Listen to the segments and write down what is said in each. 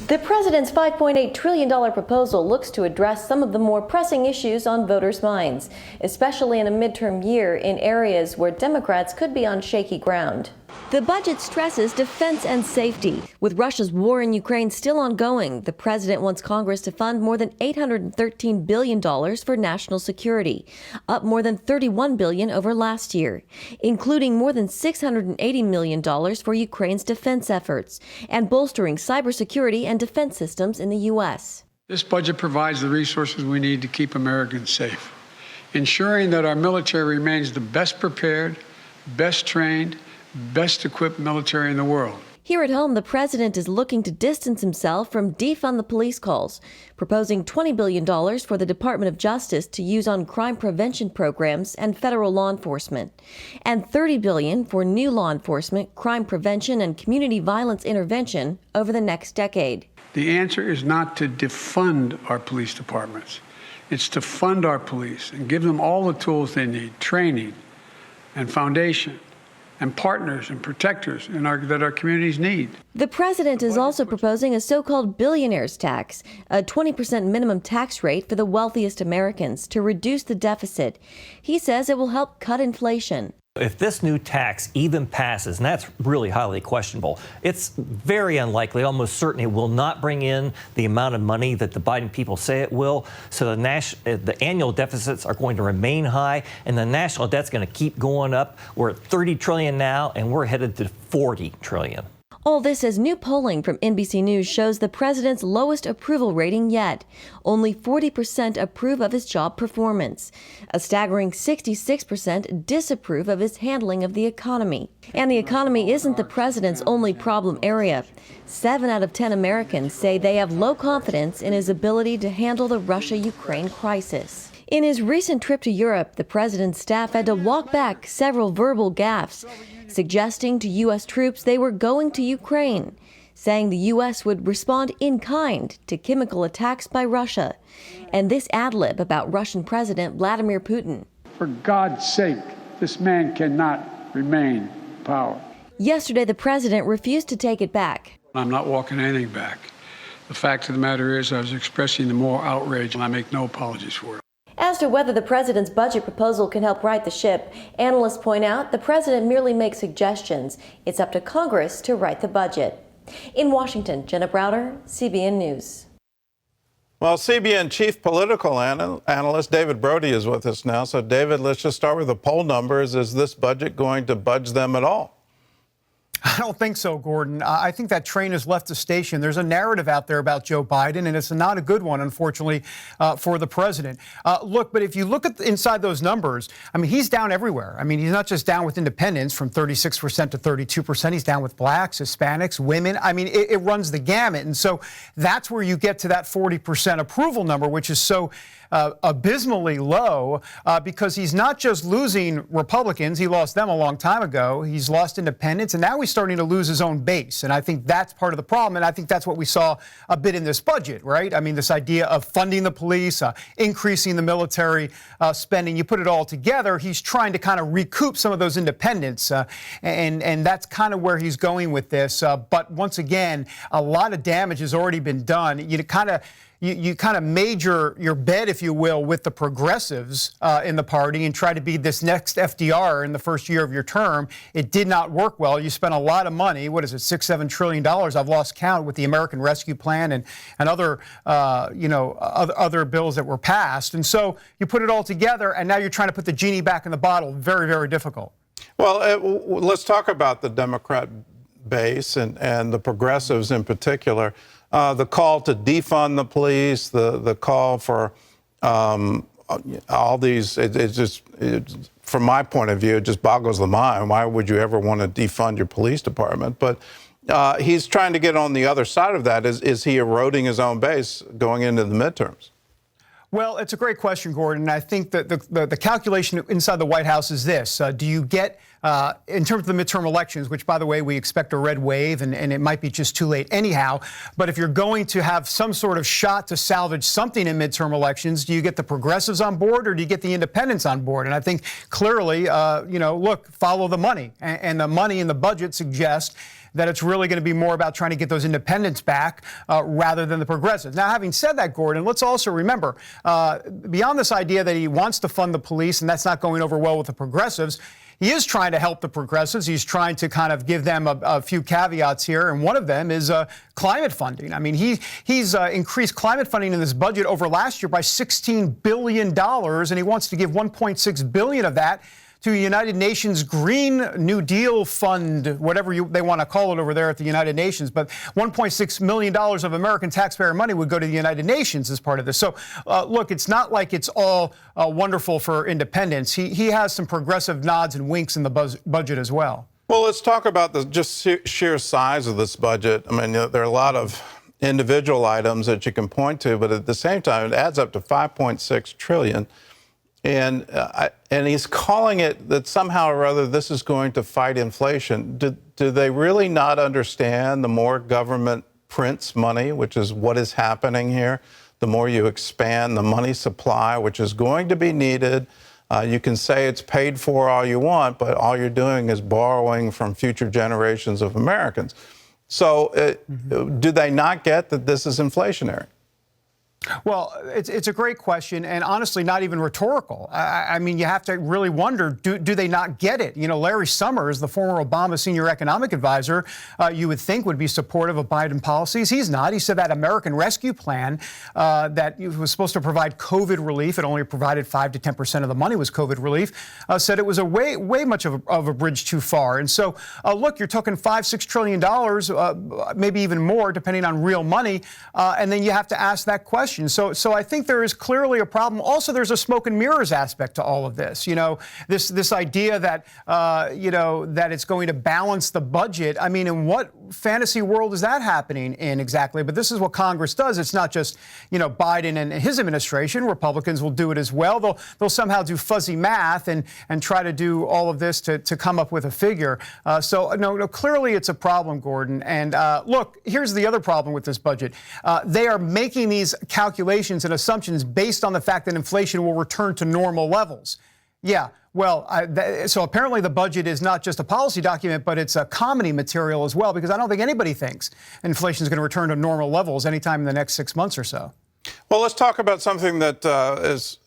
The president's $5.8 trillion proposal looks to address some of the more pressing issues on voters' minds, especially in a midterm year in areas where Democrats could be on shaky ground. The budget stresses defense and safety. With Russia's war in Ukraine still ongoing, the president wants Congress to fund more than $813 billion for national security, up more than $31 billion over last year, including more than $680 million for Ukraine's defense efforts and bolstering cybersecurity and defense systems in the U.S. This budget provides the resources we need to keep Americans safe, ensuring that our military remains the best prepared, best trained, best equipped military in the world. Here at home, the president is looking to distance himself from defund the police calls, proposing $20 billion for the Department of Justice to use on crime prevention programs and federal law enforcement, and $30 billion for new law enforcement, crime prevention, and community violence intervention over the next decade. The answer is not to defund our police departments. It's to fund our police and give them all the tools they need, training and foundation, and partners and protectors that our communities need. The president is also proposing a so-called billionaires tax, a 20% minimum tax rate for the wealthiest Americans to reduce the deficit. He says it will help cut inflation. If this new tax even passes, and that's really highly questionable, it's very unlikely, almost certain it will not bring in the amount of money that the Biden people say it will. So the annual deficits are going to remain high, and the national debt's going to keep going up. We're at $30 trillion now, and we're headed to $40 trillion. All this as new polling from NBC News shows the president's lowest approval rating yet. Only 40% approve of his job performance. A staggering 66% disapprove of his handling of the economy. And the economy isn't the president's only problem area. 7 out of 10 Americans say they have low confidence in his ability to handle the Russia-Ukraine crisis. In his recent trip to Europe, the president's staff had to walk back several verbal gaffes, suggesting to U.S. troops they were going to Ukraine, saying the U.S. would respond in kind to chemical attacks by Russia, and this ad-lib about Russian President Vladimir Putin. For God's sake, this man cannot remain in power. Yesterday, the president refused to take it back. I'm not walking anything back. The fact of the matter is I was expressing the moral outrage, and I make no apologies for it. As to whether the president's budget proposal can help right the ship, analysts point out the president merely makes suggestions. It's up to Congress to write the budget. In Washington, Jenna Browder, CBN News. Well, CBN chief political analyst David Brody is with us now. So, David, let's just start with the poll numbers. Is this budget going to budge them at all? I don't think so, Gordon. I think that train has left the station. There's a narrative out there about Joe Biden, and it's not a good one, unfortunately, for the president. Look, but if you look at inside those numbers, I mean, he's down everywhere. I mean, he's not just down with independents from 36% to 32%. He's down with blacks, Hispanics, women. I mean, it runs the gamut. And so that's where you get to that 40% approval number, which is so abysmally low because he's not just losing Republicans. He lost them a long time ago. He's lost independents, and now he's starting to lose his own base. And I think that's part of the problem, and I think that's what we saw a bit in this budget, right? I mean, this idea of funding the police, increasing the military spending, you put it all together, he's trying to kind of recoup some of those independents, and that's kind of where he's going with this. But once again, a lot of damage has already been done. You kind of made your bet, if you will, with the progressives in the party and try to be this next FDR in the first year of your term. It did not work well. You spent a lot of money. What is it, $6-7 trillion? I've lost count with the American Rescue Plan and other, other bills that were passed. And so you put it all together, and now you're trying to put the genie back in the bottle. Very, very difficult. Well, let's talk about the Democrat base and the progressives in particular. The call to defund the police, the call for all these, from my point of view, it just boggles the mind. Why would you ever want to defund your police department? But he's trying to get on the other side of that. Is he eroding his own base going into the midterms? Well, it's a great question, Gordon. I think that the calculation inside the White House is this. Do you get, in terms of the midterm elections, which, by the way, we expect a red wave, and it might be just too late anyhow, but if you're going to have some sort of shot to salvage something in midterm elections, do you get the progressives on board or do you get the independents on board? And I think clearly, look, follow the money. And the money in the budget suggests that it's really going to be more about trying to get those independents back rather than the progressives. Now, having said that, Gordon, let's also remember, beyond this idea that he wants to fund the police and that's not going over well with the progressives, he is trying to help the progressives. He's trying to kind of give them a few caveats here, and one of them is climate funding. I mean, he's increased climate funding in this budget over last year by $16 billion, and he wants to give $1.6 billion of that to United Nations Green New Deal Fund, whatever they want to call it over there at the United Nations. But $1.6 million of American taxpayer money would go to the United Nations as part of this. So, look, it's not like it's all wonderful for independence. He has some progressive nods and winks in the budget as well. Well, let's talk about the just sheer size of this budget. I mean, there are a lot of individual items that you can point to, but at the same time, it adds up to $5.6 trillion. And he's calling it that somehow or other this is going to fight inflation. Do they really not understand the more government prints money, which is what is happening here, the more you expand the money supply, which is going to be needed? You can say it's paid for all you want, but all you're doing is borrowing from future generations of Americans. So do they not get that this is inflationary? Well, it's a great question, and honestly, not even rhetorical. I mean, you have to really wonder, do they not get it? You know, Larry Summers, the former Obama senior economic advisor, you would think would be supportive of Biden policies. He's not. He said that American Rescue Plan that was supposed to provide COVID relief, it only provided 5 to 10% of the money was COVID relief, said it was a way much of a bridge too far. And so, look, you're talking $5-6 trillion, maybe even more, depending on real money, and then you have to ask that question. So I think there is clearly a problem. Also, there's a smoke and mirrors aspect to all of this. You know, this idea that, that it's going to balance the budget. I mean, in what fantasy world is that happening in exactly? But this is what Congress does. It's not just, Biden and his administration. Republicans will do it as well. They'll somehow do fuzzy math and try to do all of this to come up with a figure. No, clearly it's a problem, Gordon. And look, here's the other problem with this budget. They are making these calculations and assumptions based on the fact that inflation will return to normal levels. Yeah, well, so apparently the budget is not just a policy document, but it's a comedy material as well, because I don't think anybody thinks inflation is going to return to normal levels anytime in the next 6 months or so. Well, let's talk about something that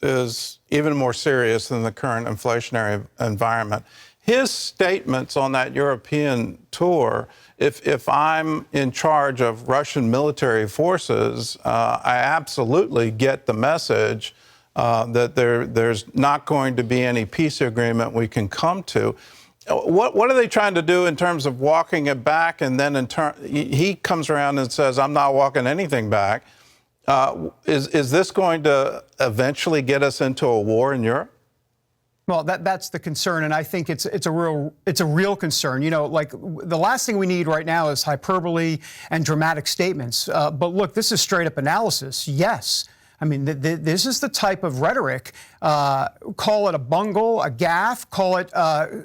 is even more serious than the current inflationary environment. His statements on that European tour, if I'm in charge of Russian military forces, I absolutely get the message that there's not going to be any peace agreement we can come to. What are they trying to do in terms of walking it back? And then he comes around and says, I'm not walking anything back. Is this going to eventually get us into a war in Europe? Well, that's the concern, and I think it's a real concern. Like the last thing we need right now is hyperbole and dramatic statements. But look, this is straight up analysis. Yes. I mean, this is the type of rhetoric, call it a bungle, a gaffe, call it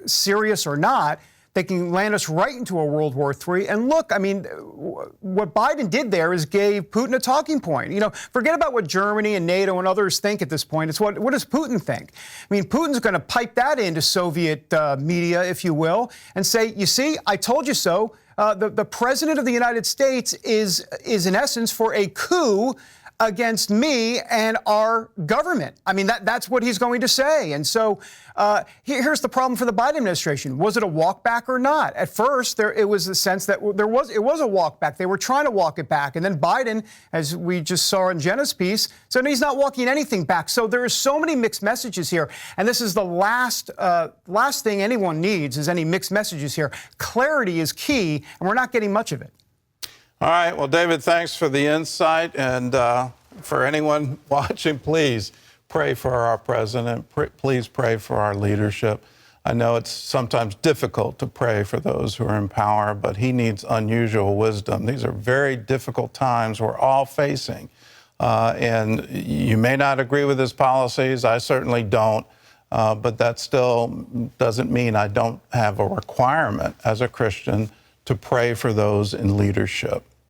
serious or not, that can land us right into a World War III. And look, I mean, what Biden did there is gave Putin a talking point. Forget about what Germany and NATO and others think at this point. It's what does Putin think? I mean, Putin's going to pipe that into Soviet media, if you will, and say, you see, I told you so. The president of the United States is in essence for a coup against me and our government. I mean, that's what he's going to say. And so here's the problem for the Biden administration. Was it a walk back or not? At first, it was a sense that it was a walk back. They were trying to walk it back. And then Biden, as we just saw in Jenna's piece, said he's not walking anything back. So there are so many mixed messages here. And this is the last thing anyone needs is any mixed messages here. Clarity is key, and we're not getting much of it. All right. Well, David, thanks for the insight. And for anyone watching, please pray for our president. Please pray for our leadership. I know it's sometimes difficult to pray for those who are in power, but he needs unusual wisdom. These are very difficult times we're all facing. And you may not agree with his policies. I certainly don't. But that still doesn't mean I don't have a requirement as a Christian to pray for those in leadership.